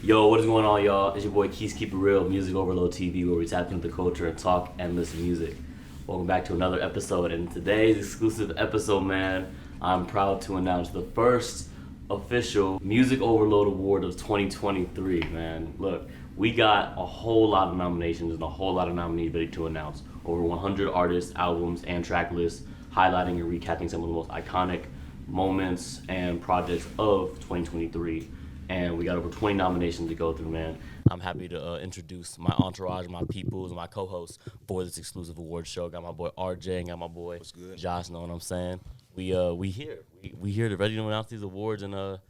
Yo, what is going on, y'all? It's your boy Keys Keep It Real, Music Overload TV, where we tap into the culture and talk and listen to music. Welcome back to another episode. And today's exclusive episode, man, I'm proud to announce the first official Music Overload Award of 2023, man. Look, we got a whole lot of nominations and a whole lot of nominees ready to announce. Over 100 artists, albums, and track lists, highlighting and recapping some of the most iconic moments and projects of 2023. And we got over 20 nominations to go through, man. I'm happy to introduce my entourage, my peoples, and my co-hosts for this exclusive award show. Got my boy RJ and got my boy Josh, know what I'm saying? We here. We here to ready to announce these awards and let's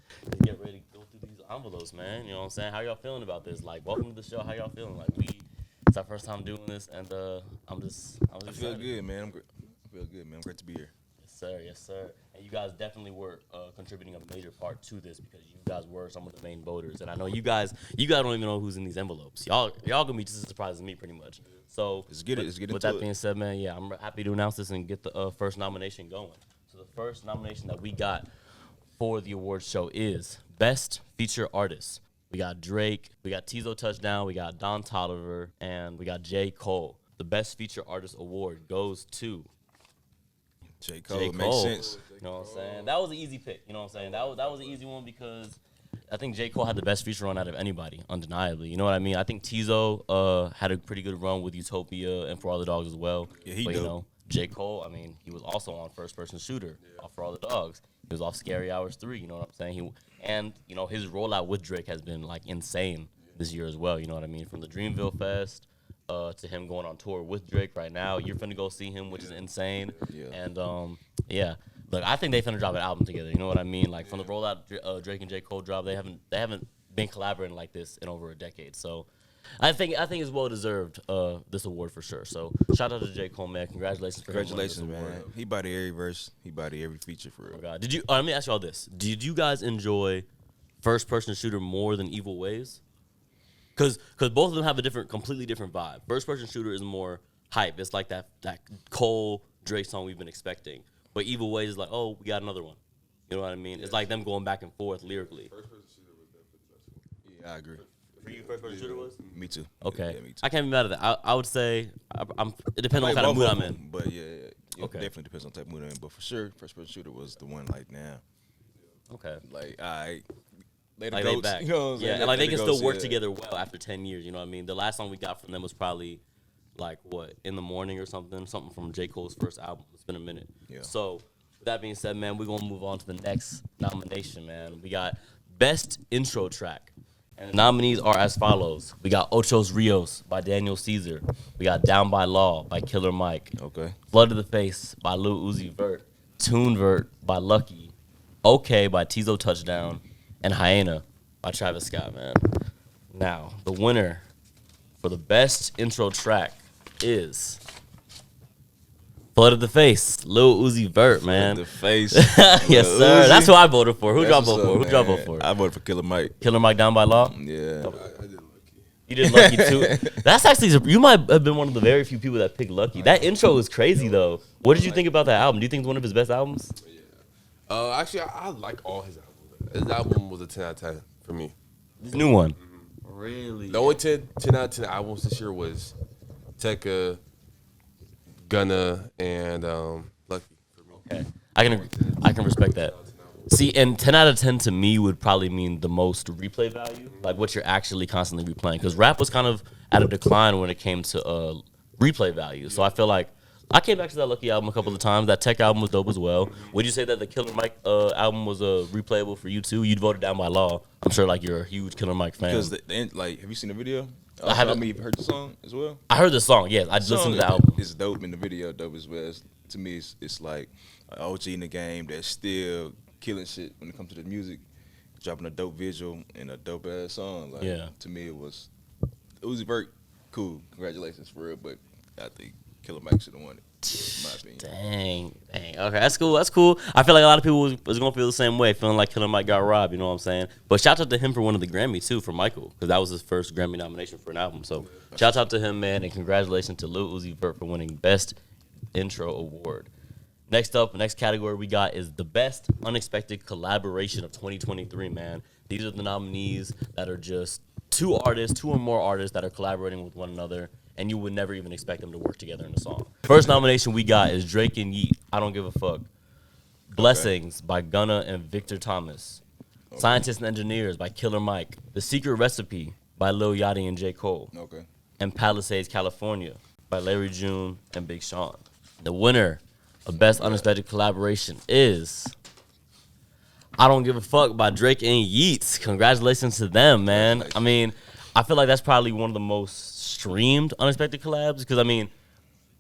get ready to go through these envelopes, man. You know what I'm saying? How y'all feeling about this? Like, welcome to the show. How y'all feeling? Like, it's our first time doing this, and I feel good, man. I feel good, man. I'm great to be here. Yes, sir. And you guys definitely were contributing a major part to this because you guys were some of the main voters. And I know you guys don't even know who's in these envelopes. Y'all gonna be just as surprised as me, pretty much. So let's get it. With that being said, man, yeah, I'm happy to announce this and get the first nomination going. So the first nomination that we got for the award show is Best Feature Artist. We got Drake, we got Tizo Touchdown, we got Don Toliver, and we got J. Cole. The Best Feature Artist award goes to J. Cole. Makes sense. You know what I'm saying? That was an easy pick. You know what I'm saying? That was an easy one because I think J. Cole had the best feature run out of anybody, undeniably. You know what I mean? I think Tizo had a pretty good run with Utopia and For All the Dogs as well. Yeah, but, you know, J. Cole, I mean, he was also on First Person Shooter off For All the Dogs. He was off Scary Hours 3, you know what I'm saying? You know, his rollout with Drake has been, like, insane this year as well, you know what I mean? From the Dreamville Fest to him going on tour with Drake right now. You're finna go see him, which is insane. Yeah. And, yeah. Look, I think they finna drop an album together, you know what I mean? Like, from the rollout Drake and J. Cole drop, they haven't been collaborating like this in over a decade. So I think it's well deserved, this award for sure. So shout out to J. Cole, man. Congratulations, man. He body every verse. He body every feature for real. Oh God. Let me ask y'all this. Did you guys enjoy First Person Shooter more than Evil Ways? Cause both of them have a completely different vibe. First Person Shooter is more hype. It's like that Cole Drake song we've been expecting. But Evil Ways is like, oh, we got another one. You know what I mean? It's like them going back and forth lyrically. First Person Shooter was definitely successful. Yeah, I agree. For you, First Person Shooter was? Me too. Okay. Yeah, me too. I can't be mad at that. I would say it depends on what kind of mood I'm in. But yeah, it Okay. definitely depends on the type of mood I'm in. But for sure, First Person Shooter was the one like now. Okay. Like, all right. Later Like goats, they back. you know what I'm saying? Yeah, and like they can still work yeah. together well after 10 years, you know what I mean? The last song we got from them was probably like In the Morning or something from J. Cole's first album. It's been a minute. Yeah. So with that being said, man, we're gonna move on to the next nomination, man. We got Best Intro Track. And the nominees are as follows. We got Ocho's Rios by Daniel Caesar. We got Down by Law by Killer Mike. Okay. Flood to the Face by Lil Uzi Vert. Tune Vert by Lucky. Okay by Tizo Touchdown. And Hyena by Travis Scott, man. Now, the winner for the best intro track is Flood of the Face, Lil Uzi Vert, man. The face. Yes, sir. Uzi. That's who I voted for. Who'd y'all That's vote for? what's Who'd y'all up, vote man. for? I voted for Killer Mike. Killer Mike Down by Law? Yeah. I did Lucky. You did Lucky, too. That's actually, you might have been one of the very few people that picked Lucky. That intro is crazy, though. What did you think about that album? Do you think it's one of his best albums? Yeah. Actually, I like all his albums. His album was a 10 out of 10 for me. This new one. Really? The only 10 out of 10 albums this year was Tekka, Gunna, and Lucky for me. Okay. I can respect that. See, and 10 out of 10 to me would probably mean the most replay value, like what you're actually constantly replaying. Because rap was kind of at a decline when it came to replay value. So I feel like I came back to that Lucky album a couple of times. That Tech album was dope as well. Would you say that the Killer Mike album was replayable for you too? You'd voted Down by Law. I'm sure like you're a huge Killer Mike fan. Because, like, have you seen the video? I haven't. You've heard the song as well? I heard the song, yes. I listened to the album. It's dope in the video, dope as well. To me, it's like an OG in the game that's still killing shit when it comes to the music, dropping a dope visual and a dope ass song. Like, yeah. To me, it was Uzi Vert, cool. Congratulations for it, but I think Killer Mike should have won it. In my opinion. Dang. Okay, that's cool. I feel like a lot of people was gonna feel the same way, feeling like Killer Mike got robbed. You know what I'm saying? But shout out to him for winning the Grammy too, for Michael, because that was his first Grammy nomination for an album. So shout out to him, man, and congratulations to Lil Uzi Vert for winning Best Intro Award. Next category we got is the Best Unexpected Collaboration of 2023, man. These are the nominees that are just two or more artists that are collaborating with one another, and you would never even expect them to work together in a song. First nomination we got is Drake and Yeat, I Don't Give a Fuck. Blessings by Gunna and Victor Thomas. Scientists and Engineers by Killer Mike. The Secret Recipe by Lil Yachty and J. Cole. Okay. And Palisades, California by Larry June and Big Sean. The winner of Best Unexpected Collaboration is I Don't Give a Fuck by Drake and Yeats. Congratulations to them, man. I mean, I feel like that's probably one of the most streamed unexpected collabs because, I mean,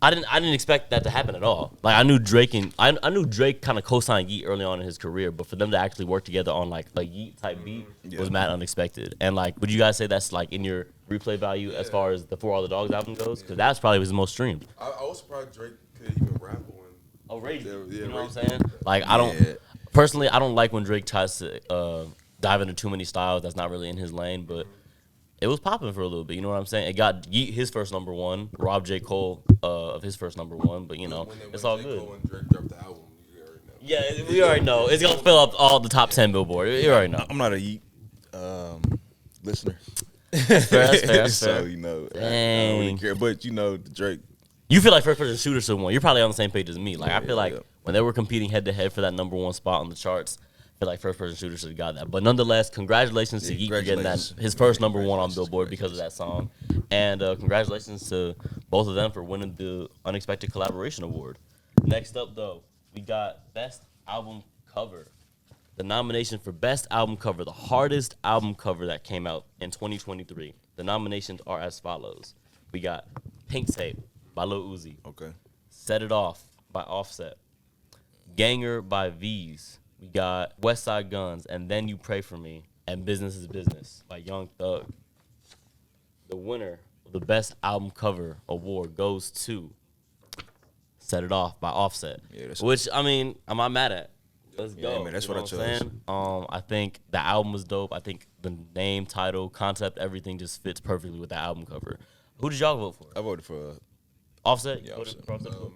I didn't expect that to happen at all. Like I knew Drake kind of co-signed Yeat early on in his career, but for them to actually work together on like a Yeat type beat was mad unexpected. And like, would you guys say that's like in your replay value as far as the For All the Dogs album goes? Because that's probably his most streamed. I was surprised Drake could even rap on. Oh, Rage. You Yeah, know what I'm Rage. saying? Like I don't personally, I don't like when Drake tries to dive into too many styles that's not really in his lane, but. It was popping for a little bit, you know what I'm saying? It got Yeat his first #1, robbed J. Cole of his first #1, but you know, it's all good. When Drake dropped the album, you already know. Yeah, we already know. It's gonna fill up all the top 10 Billboard. You already know. I'm not a Yeat listener. That's fair. So, you know, I don't really care. But, you know, the Drake. You feel like first person shooter should have won. You're probably on the same page as me. Like I feel like yeah. when they were competing head to head for that #1 spot on the charts, I feel like first person shooter should have got that. But nonetheless, congratulations to Yeat for getting that his first #1 on Billboard because of that song, and congratulations to both of them for winning the Unexpected Collaboration Award. Next up, though, we got Best Album Cover. The nomination for Best Album Cover, the hardest album cover that came out in 2023. The nominations are as follows: we got Pink Tape by Lil Uzi. Okay. Set It Off by Offset. Ganger by V's. We got West Side Guns and Then You Pray For Me and Business Is Business by Young Thug. The winner of the Best Album Cover award goes to Set It Off by Offset. Yeah, which, I mean, I'm not mad at. Let's go. Yeah, man, that's you know what I I'm chose. saying? I think the album was dope. I think the name, title, concept, everything just fits perfectly with the album cover. Who did y'all vote for? I voted for Offset? Yeah, You voted Offset. for Offset?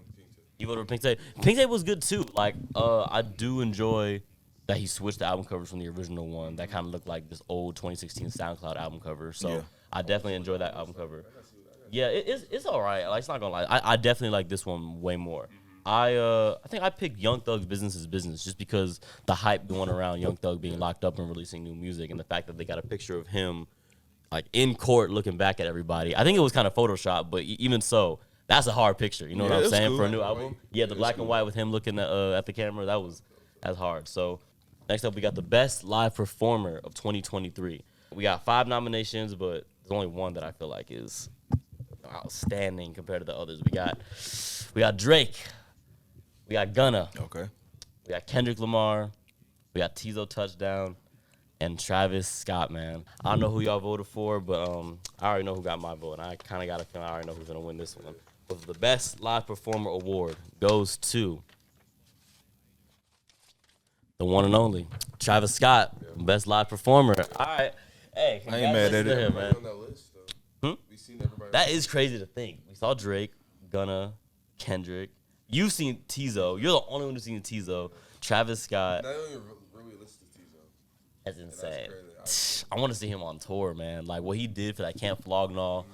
You voted for Pink Tape. Pink Tape was good too. Like, I do enjoy that he switched the album covers from the original one. That kind of looked like this old 2016 SoundCloud album cover. So Yeah. I definitely enjoy that album cover. Yeah, it's all right. Like, it's not gonna lie. I definitely like this one way more. I think I picked Young Thug's Business Is Business just because the hype going around Young Thug being locked up and releasing new music, and the fact that they got a picture of him like in court looking back at everybody. I think it was kind of Photoshop, but even so. That's a hard picture, you know what I'm that's saying, cool. for a new album. Yeah, the black and white with him looking at the camera, that's hard. So next up, we got the Best Live Performer of 2023. We got 5 nominations, but there's only one that I feel like is outstanding compared to the others. We got Drake, we got Gunna, Okay. we got Kendrick Lamar, we got Tizo Touchdown, and Travis Scott, man. I don't know who y'all voted for, but I already know who got my vote, and I kind of got a feeling I already know who's gonna win this one. But the Best Live Performer award goes to the one and only Travis Scott, Best Live Performer. All right, hey, I ain't mad at congratulations to it. him, man. On that list, though. We seen everybody. That is crazy to think. We saw Drake, Gunna, Kendrick. You've seen Tizo. You're the only one who's seen Tizo. Travis Scott. Not even really listen to Tizo. That's insane. That's I want to see him on tour, man. Like what he did for that Camp Flog and all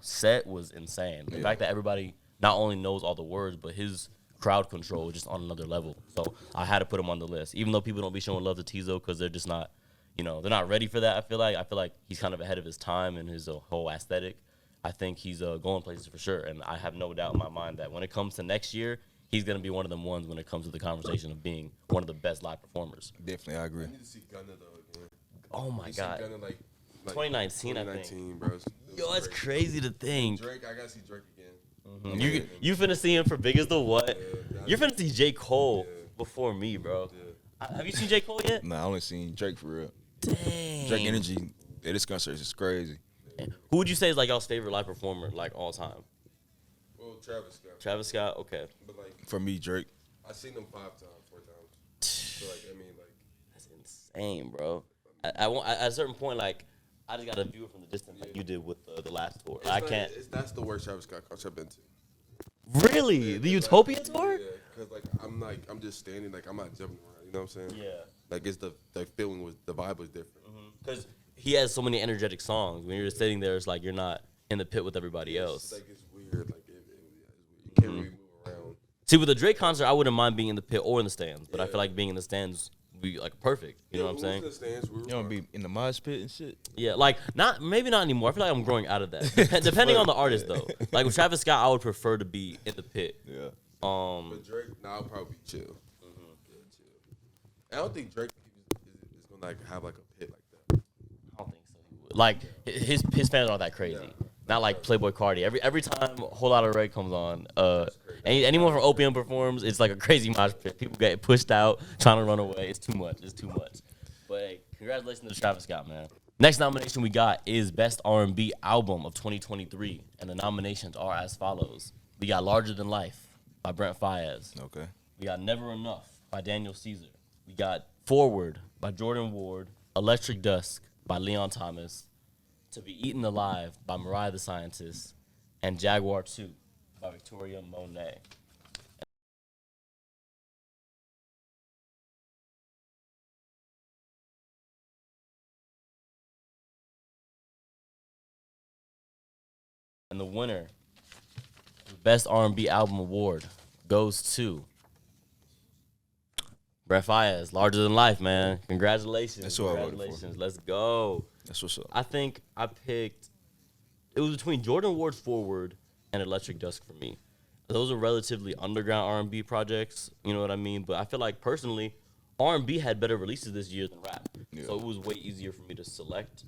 set was insane. The fact that everybody not only knows all the words, but his crowd control is just on another level. So I had to put him on the list, even though people don't be showing love to Tizo because they're just not, they're not ready for that. I feel like he's kind of ahead of his time and his whole aesthetic. I think he's going places for sure, and I have no doubt in my mind that when it comes to next year, he's gonna be one of them ones when it comes to the conversation of being one of the best live performers. Definitely, I agree. I need to see Gunna though again. Oh my God. Gunna, like 2019, I think. 2019, bro. Yo, that's crazy to think. Drake, I gotta see Drake again. You finna see him for Big as the What? Yeah, You're finna see J. Cole before me, bro. Have you seen J. Cole yet? Nah, I only seen Drake for real. Dang. Drake energy at this concert is crazy. Who would you say is like y'all's favorite live performer, like all time? Well, Travis Scott. Travis Scott, okay. But like, For me, Drake. I seen him 5 times, 4 times. So like, I mean, like, That's insane, bro. At a certain point, like, I just gotta view it from the distance like you did with the last tour. I can't. That's the worst Travis Scott concert I've been to. Really? The Utopia tour? Yeah, cause I'm just standing, like I'm not jumping around. You know what I'm saying? Yeah. Like it's the feeling was the vibe was different. because he has so many energetic songs. When you're just sitting there, it's like you're not in the pit with everybody else. It's like it's weird. Like you can't really move around. See, with a Drake concert, I wouldn't mind being in the pit or in the stands, but I feel like being in the stands would be like perfect. You know what I'm saying? In the stands, You don't be in the mosh pit and shit. Yeah, like maybe not anymore. I feel like I'm growing out of that. Depending on the artist though. Like with Travis Scott, I would prefer to be in the pit. Yeah. But Drake, I'll probably chill. Yeah, chill. I don't think Drake is gonna like have like a pit like that. I don't think so. He would. Like his fans aren't that crazy. Yeah. Not like Playboy Cardi. Every time a whole lot of Ray comes on, anyone from Opium performs, it's like a crazy mosh pit. People get pushed out, trying to run away. It's too much. But hey, congratulations to Travis Scott, man. Next nomination we got is Best R&B Album of 2023, and the nominations are as follows. We got Larger Than Life by Brent Faiyaz. Okay. We got Never Enough by Daniel Caesar. We got Forward by Jordan Ward. Electric Dusk by Leon Thomas. To Be Eaten Alive by Mariah the Scientist. And Jaguar 2 by Victoria Monet. And the winner, the Best R&B Album Award, goes to Brent Faiyaz, Larger Than Life, man. Congratulations. That's what I voted for. Congratulations. Let's go. That's what's up. I think I picked, it was between Jordan Ward's Forward and Electric Dusk for me. Those are relatively underground R&B projects, you know what I mean? But I feel like personally, R&B had better releases this year than rap. Yeah. So it was way easier for me to select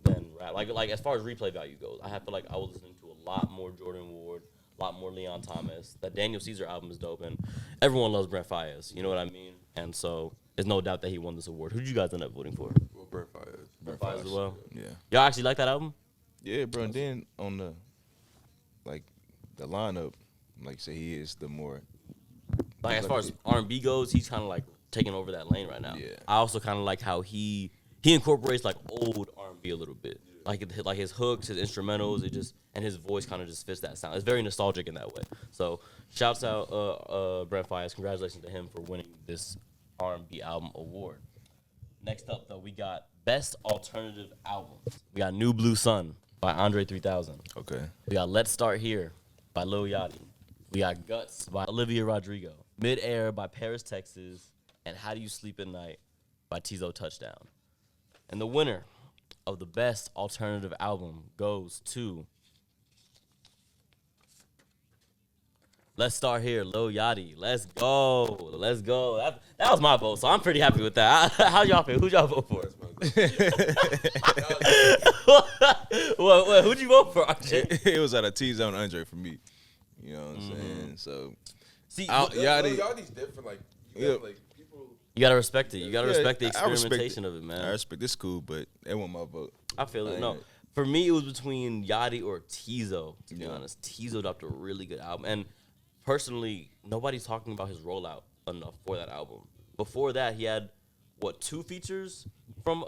than rap. Like as far as replay value goes, I feel like I was listening to a lot more Jordan Ward, a lot more Leon Thomas. That Daniel Caesar album is dope, and everyone loves Brent Faiyaz, you know what I mean? And so there's no doubt that he won this award. Who did you guys end up voting for? Well, Brent Faiyaz. Brent Faiyaz as well? Yeah. Y'all actually like that album? Yeah, bro. And then on the lineup, like you say, he is the more. Like as far as R&B goes, he's kind of like taking over that lane right now. Yeah. I also kind of like how he incorporates like old R&B a little bit. Like his hooks, his instrumentals, and his voice kind of just fits that sound. It's very nostalgic in that way. So shouts out Brent Faiyaz. Congratulations to him for winning this R&B album award. Next up though, we got Best Alternative Album. We got New Blue Sun by Andre 3000. Okay. We got Let's Start Here by Lil Yachty. We got Guts by Olivia Rodrigo. Midair by Paris, Texas. And How Do You Sleep at Night by Tizo Touchdown. And the winner of the Best Alternative Album goes to Let's Start Here, Lil Yachty. Let's go. Let's go. That was my vote, so I'm pretty happy with that. How y'all feel? Who'd y'all vote for? What, who'd you vote for, RJ? It was at a T-Zone Andre for me. You know what I'm saying? So, See, Yachty's different. Like, like people. you gotta respect it. You gotta respect the I respect experimentation of it, man. I respect this cool, but that wasn't my vote. I feel it. No, for me, it was between Yachty or Tizo. To be honest, Tizo dropped a really good album, and personally, nobody's talking about his rollout enough for that album. Before that, he had 2 features from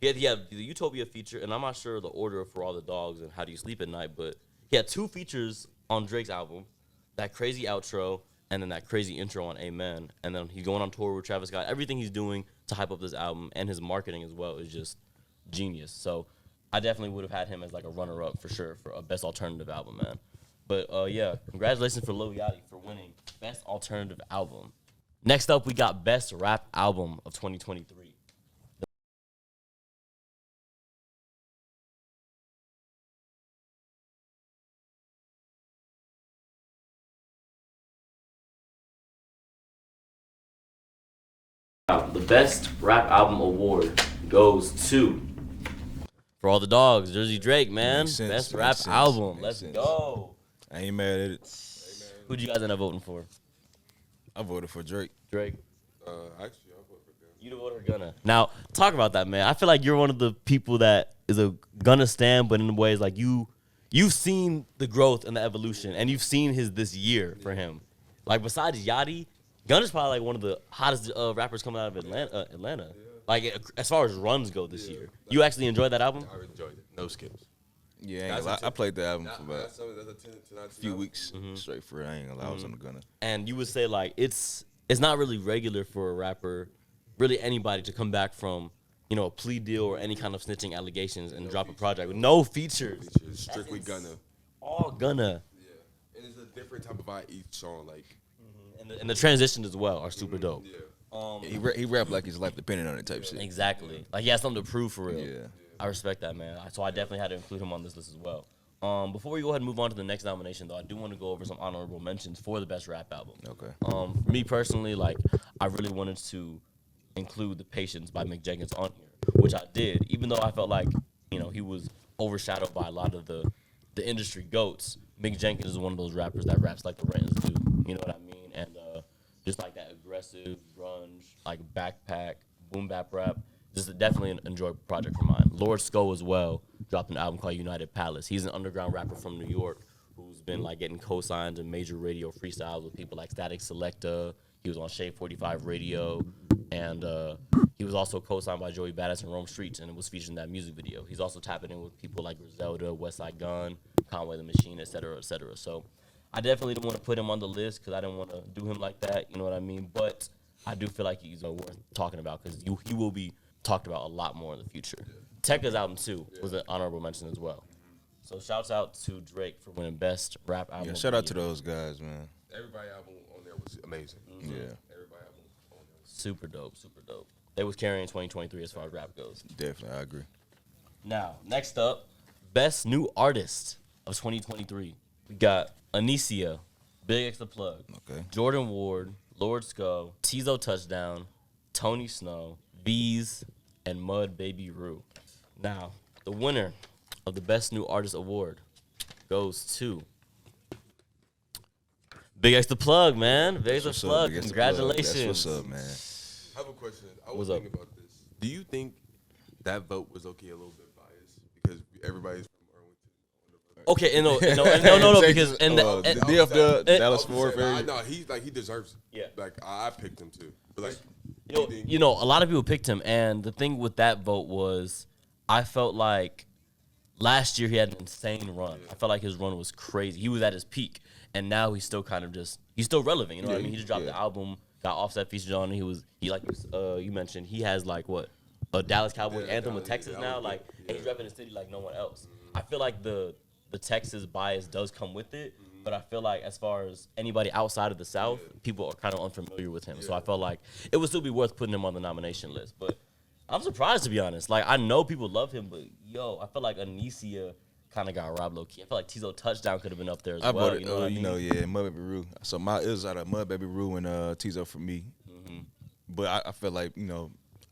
he had the Utopia feature, and I'm not sure the order for All the Dogs and How Do You Sleep at Night, but he had 2 features on Drake's album, that crazy outro, and then that crazy intro on Amen. And then he's going on tour with Travis Scott. Everything he's doing to hype up this album and his marketing as well is just genius. So I definitely would have had him as like a runner-up for sure for a Best Alternative Album, man. But yeah, congratulations for Lil Yachty for winning Best Alternative Album. Next up, we got Best Rap Album of 2023. The Best Rap Album Award goes to For All the Dogs, Jersey Drake, man. Makes sense, Best makes Rap sense, Album. makes Let's sense. go. I ain't mad at it. Who'd you guys end up voting for? I voted for Drake. Drake. Actually, I voted for Gunna. You the voter Gunna. Now, talk about that, man. I feel like you're one of the people that is a Gunna stan, but in ways like you've seen the growth and the evolution, and you've seen this year for him. Like besides Yachty, Gunna's probably like one of the hottest rappers coming out of Atlanta. Yeah. Like as far as runs go this year. You actually enjoyed that album? I enjoyed it. No skips. Yeah, I played the album for about a a few weeks straight for it. I ain't gonna lie, I was on the Gunna. And you would say like it's not really regular for a rapper, really anybody to come back from, a plea deal or any kind of snitching allegations and drop a project with no features. Strictly Gunna. All Gunna. Yeah, and it's a different type of vibe each song. Like, And the transitions as well are super dope. Yeah. He rap like his life depended on it type shit. Exactly. Like he has something to prove for real. Yeah. I respect that, man. So I definitely had to include him on this list as well. Before we go ahead and move on to the next nomination, though, I do want to go over some honorable mentions for the best rap album. Okay. For me personally, like I really wanted to include The Patience by Mick Jenkins on here, which I did, even though I felt like he was overshadowed by a lot of the industry goats. Mick Jenkins is one of those rappers that raps like the Rentons do. You know what I mean? And just like that aggressive grunge, like backpack, boom bap rap. Just definitely an enjoyable project for mine. Lord Sko as well dropped an album called United Palace. He's an underground rapper from New York who's been like getting co-signed in major radio freestyles with people like Static Selecta. He was on Shade 45 Radio, and he was also co-signed by Joey Badass and Rome Streets, and it was featured in that music video. He's also tapping in with people like Griselda, Westside Gunn, Conway the Machine, et cetera, et cetera. So I definitely didn't want to put him on the list because I didn't want to do him like that. You know what I mean? But I do feel like he's worth talking about because he will be talked about a lot more in the future. Tekka's album too was an honorable mention as well. So shouts out to Drake for winning best rap album. Yeah, shout out to those guys, man. Everybody album on there was amazing. Yeah. Everybody album on there was Super dope, super dope. They was carrying 2023 as far as rap goes. Definitely, I agree. Now, next up, best new artist of 2023. We got Anicia, Big X The Plug, Okay. Jordan Ward, Lord Sko, Tizo Touchdown, Tony Snow, V's, and Mud Baby Rue. Now, the winner of the Best New Artist Award goes to Big X The Plug, man. Big X The Plug. Big X The Plug. Congratulations. That's what's up, man. I have a question. I was What's up? thinking about this. Do you think that vote was okay a little bit biased because everybody's from Irwin? Okay, no, because DF Dallas Fort Ferry. No, he deserves it. Yeah. Like I picked him too. But like, a lot of people picked him, and the thing with that vote was, I felt like last year he had an insane run. I felt like his run was crazy. He was at his peak, and now he's still kind of he's still relevant. You know what I mean? He just dropped the album, got Offset featured on it. He like you mentioned, he has like a Dallas Cowboys anthem with Texas now. Like, and he's repping the city like no one else. I feel like the Texas bias does come with it. But I feel like as far as anybody outside of the South, people are kind of unfamiliar with him. So I felt like it would still be worth putting him on the nomination list. But I'm surprised, to be honest. Like, I know people love him, but, I feel like Anicia kind of got robbed low-key. I feel like Tizo Touchdown could have been up there as well. You know what I mean? Mud Baby Rue. So it was out of Mud Baby Rue and Tizo for me. Mm-hmm. But I feel like,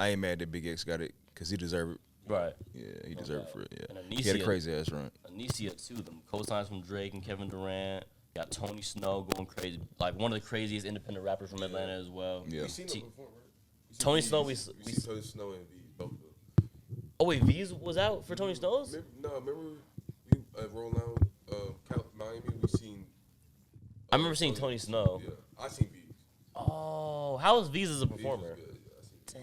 I ain't mad that Big X got it because he deserved it. Right. Yeah, he deserved it for it. Yeah. And He had a crazy ass run. Anicia, too. The co-signs from Drake and Kevin Durant. Got Tony Snow going crazy. Like, one of the craziest independent rappers from Atlanta as well. Yeah. we seen him before, right? Tony Snow, we seen Tony Snow and V both of them. Oh, wait, V's was out for Tony Snow's? Remember we rolling out Miami. We seen. I remember seeing Tony Snow. Yeah, I seen V. Oh, how was V's as a performer? Yeah, I seen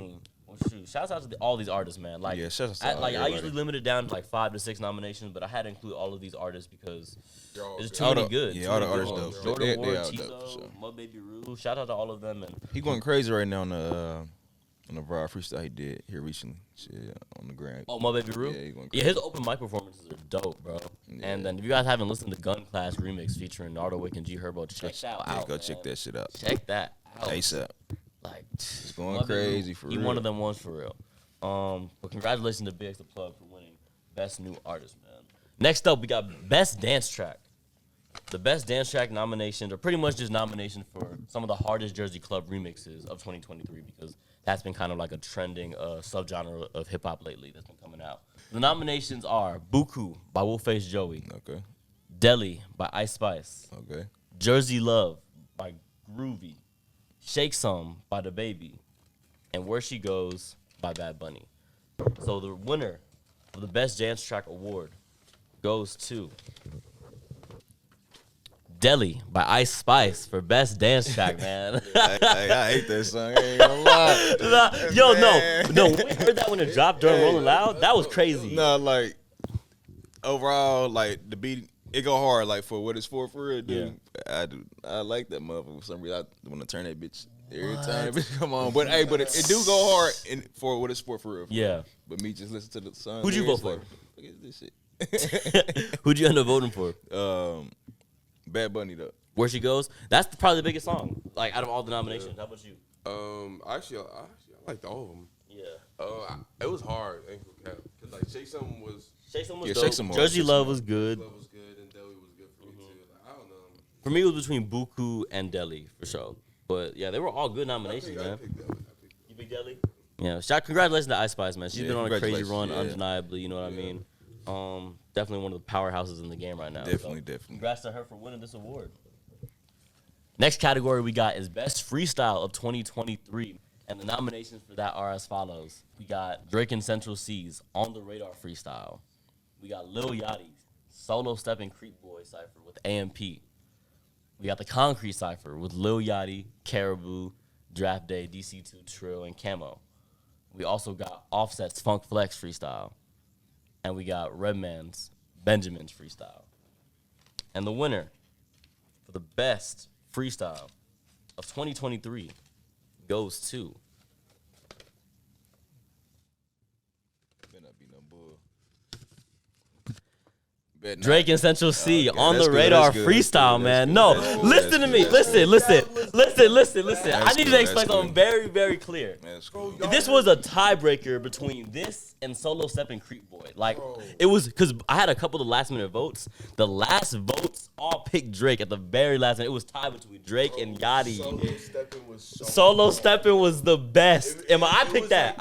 Dang. Well, shoot. Shouts out to all these artists, man. Like, Yeah, shouts out to I everybody. usually limit it down to like 5 to 6 nominations, but I had to include all of these artists because They're all there's good. too All many the- good. yeah, too all the many artists good dope. ones. Jordan They Ward, all dope, Tizo, for sure. Mud Baby Rue. Shout out to all of them. And He going crazy right now on the broad freestyle he did here recently. Shit, on the ground. oh, Mud Baby Rue. Yeah, he going Yeah, crazy. his open mic performances are dope, bro. Yeah. And then if you guys haven't listened to Gun Class Remix featuring Nardo Wick and G Herbo, check that Yeah, out. go man. check that shit out. Check that out. ASAP. Like, It's going Mud Baby Rue, crazy for he real. one of them ones for real. But congratulations to Big X The Plug for winning Best New Artist, man. Next up, we got Best Dance Track. The Best Dance Track nominations are pretty much just nominations for some of the hardest Jersey Club remixes of 2023 because that's been kind of like a trending subgenre of hip-hop lately that's been coming out. The nominations are Buku by Wolfface Joey, Okay. Deli by Ice Spice, Okay. Jersey Love by Groovy, Shake Some by The Baby, and Where She Goes by Bad Bunny. So the winner of the Best Dance Track Award goes to Deli by Ice Spice for Best Dance Track, man. I hate that song. I ain't gonna lie. Yo, Man. no, when we heard that when it dropped during Rolling Loud, that was crazy. No, like overall, like the beat it go hard like for what it's for real, dude. Yeah. I like that motherfucker for some reason. I want to turn that bitch every time that bitch come on. But hey, but it do go hard for what it's for real. Yeah. But me just listen to the song. Who'd you vote for? Like, look at this shit. Who'd you end up voting for? Bad Bunny though. Where She Goes. That's probably the biggest song. Like out of all the nominations. How about you? Actually, I liked all of them. Yeah. It was hard. Cause like Shake Some was dope. Shake Some was. Jersey Love was good. Love was good, and Deli was good for me too. Like, I don't know. For me, it was between Buku and Deli for sure. But yeah, they were all good nominations, man. I picked Deli. You picked Deli? Yeah. Congratulations to Ice Spice, man. She's been on a crazy run, undeniably. You know what I mean? Definitely one of the powerhouses in the game right now. Definitely. Congrats to her for winning this award. Next category we got is Best Freestyle of 2023. And the nominations for that are as follows. We got Drake and Central C's On the Radar Freestyle. We got Lil Yachty's Solo Steppin' Creep Boy Cypher with AMP. We got the Concrete Cypher with Lil Yachty, Caribou, Draft Day, DC2 Trill, and Camo. We also got Offset's Funk Flex Freestyle. And we got Redman's Benjamin's Freestyle. And the winner for the Best Freestyle of 2023 goes to Drake and Central C On the Radar Freestyle, man. No, listen to me. Listen. I need to explain something very, very clear. This was a tiebreaker between this and Solo Steppin' Creep Boy. Like, it was because I had a couple of last minute votes. The last votes all picked Drake at the very last minute. It was tied between Drake and Yachty. Solo Steppin' was the best. I picked that.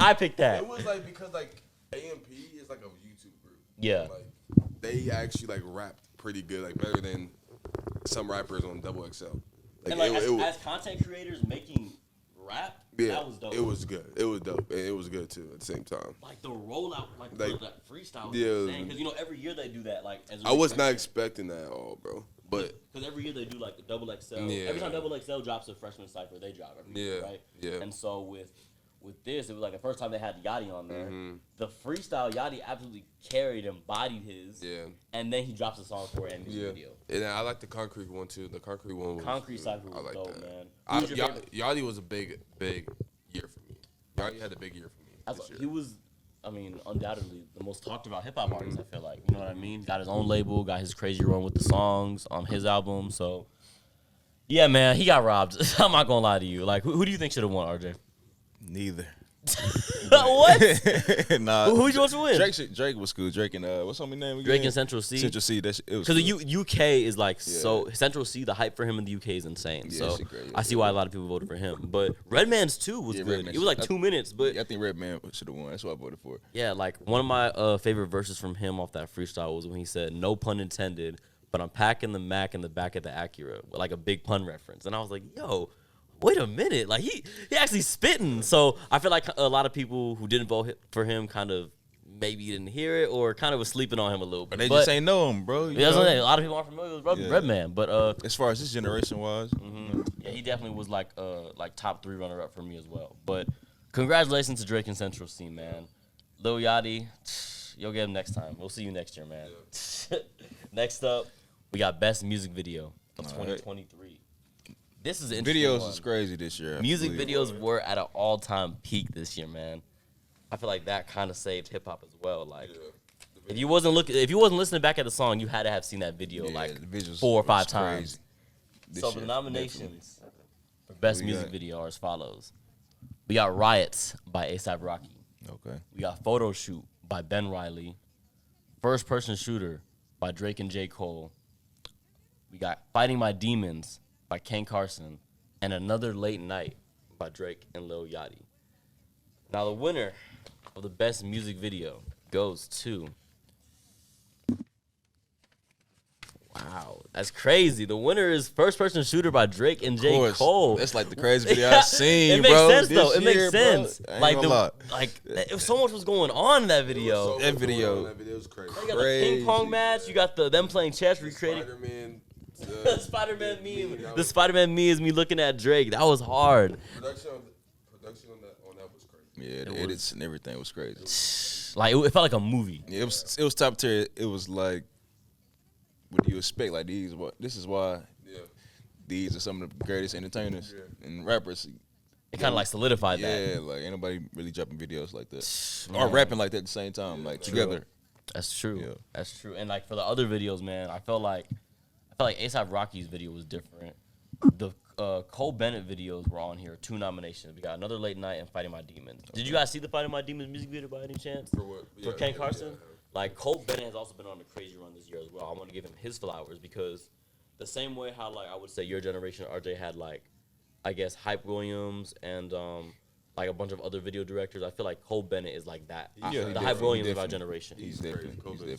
It was like because like AMP is like a YouTube group. Yeah. Like, they actually like rap pretty good, like better than some rappers on Double XL. Like, and as content creators making rap, that was dope. It was good. It was dope. And it was good too at the same time. Like the rollout, like that freestyle was insane. Because every year they do that. Like I was not expecting that at all, bro. But because every year they do like the Double XL. Yeah. Every time Double XL drops a freshman cypher, they drop every year, right? Yeah. And so with this, it was like the first time they had Yachty on there. Mm-hmm. The freestyle, Yachty absolutely carried and bodied his. Yeah. And then he drops a song for an music video. And I like the Concrete one too. The Concrete one was Cypher was like dope, man. Yachty was a big year for me. Yachty had a big year for me. He was, undoubtedly the most talked about hip hop artist, I feel like. You know what I mean? Got his own label, got his crazy run with the songs on his album. So, yeah, man, he got robbed. I'm not going to lie to you. Like, who do you think should have won, RJ? Neither. What? Nah. Who'd you want to win? Drake was cool. Drake and what's homie name again? Drake and Central C. Central C. It was because the UK is like so. Central C, the hype for him in the UK is insane. So I see why a lot of people voted for him. But Redman's too was good. Redman's, it was like 2 minutes, but I think Redman should have won. That's what I voted for. Yeah, like one of my favorite verses from him off that freestyle was when he said, "No pun intended, but I'm packing the Mac in the back of the Acura," like a big pun reference. And I was like, yo. Wait a minute, like he actually spitting. So I feel like a lot of people who didn't vote for him kind of maybe didn't hear it or kind of was sleeping on him a little bit. But they just ain't know him, bro. Yeah, a lot of people aren't familiar with Redman, but as far as this generation wise, yeah, he definitely was like top 3 runner up for me as well. But congratulations to Drake and Central C, man. Lil Yachty, you'll get him next time. We'll see you next year, man. Yeah. Next up, we got Best Music Video of 2023. This is interesting. Videos is crazy this year. Music videos were at an all-time peak this year, man. I feel like that kind of saved hip hop as well. Like, if you wasn't listening back at the song, you had to have seen that video 4 or 5 times. So the nominations for Best Music Video are as follows: we got Riots by A$AP Rocky. Okay. We got Photo Shoot by Ben Riley. First Person Shooter by Drake and J. Cole. We got Fighting My Demons by Ken Carson, and Another Late Night by Drake and Lil Yachty. Now the winner of the Best Music Video goes to... Wow, that's crazy. The winner is First Person Shooter by Drake and J. Cole. That's like the craziest video I've seen, it makes bro. Sense, though. It year, makes sense. Bro. So much was going on in that video. That video was crazy. You got the ping pong match. You got them playing chess, recreating... Spider-Man. The Spider-Man meme. The Spider-Man meme is me looking at Drake. That was hard. Production on that was crazy. Yeah, the edits and everything was crazy. Like it felt like a movie. Yeah, it was top tier. It was like what do you expect? Like this is why these are some of the greatest entertainers and rappers. It kind of like solidified that. Yeah, like ain't nobody really dropping videos like that or rapping like that at the same time, like together. That's true. Yeah. That's true. And like for the other videos, man, I felt like A$AP Rocky's video was different. The Cole Bennett videos were on here. 2 nominations. We got Another Late Night and Fighting My Demons. Did you guys see the Fighting My Demons music video by any chance? For what? For Ken Carson? Like Cole Bennett has also been on a crazy run this year as well. I want to give him his flowers because the same way how like I would say your generation RJ had like I guess Hype Williams and like a bunch of other video directors. I feel like Cole Bennett is like that. Yeah, the Hype Williams of our generation. He's definitely. Crazy.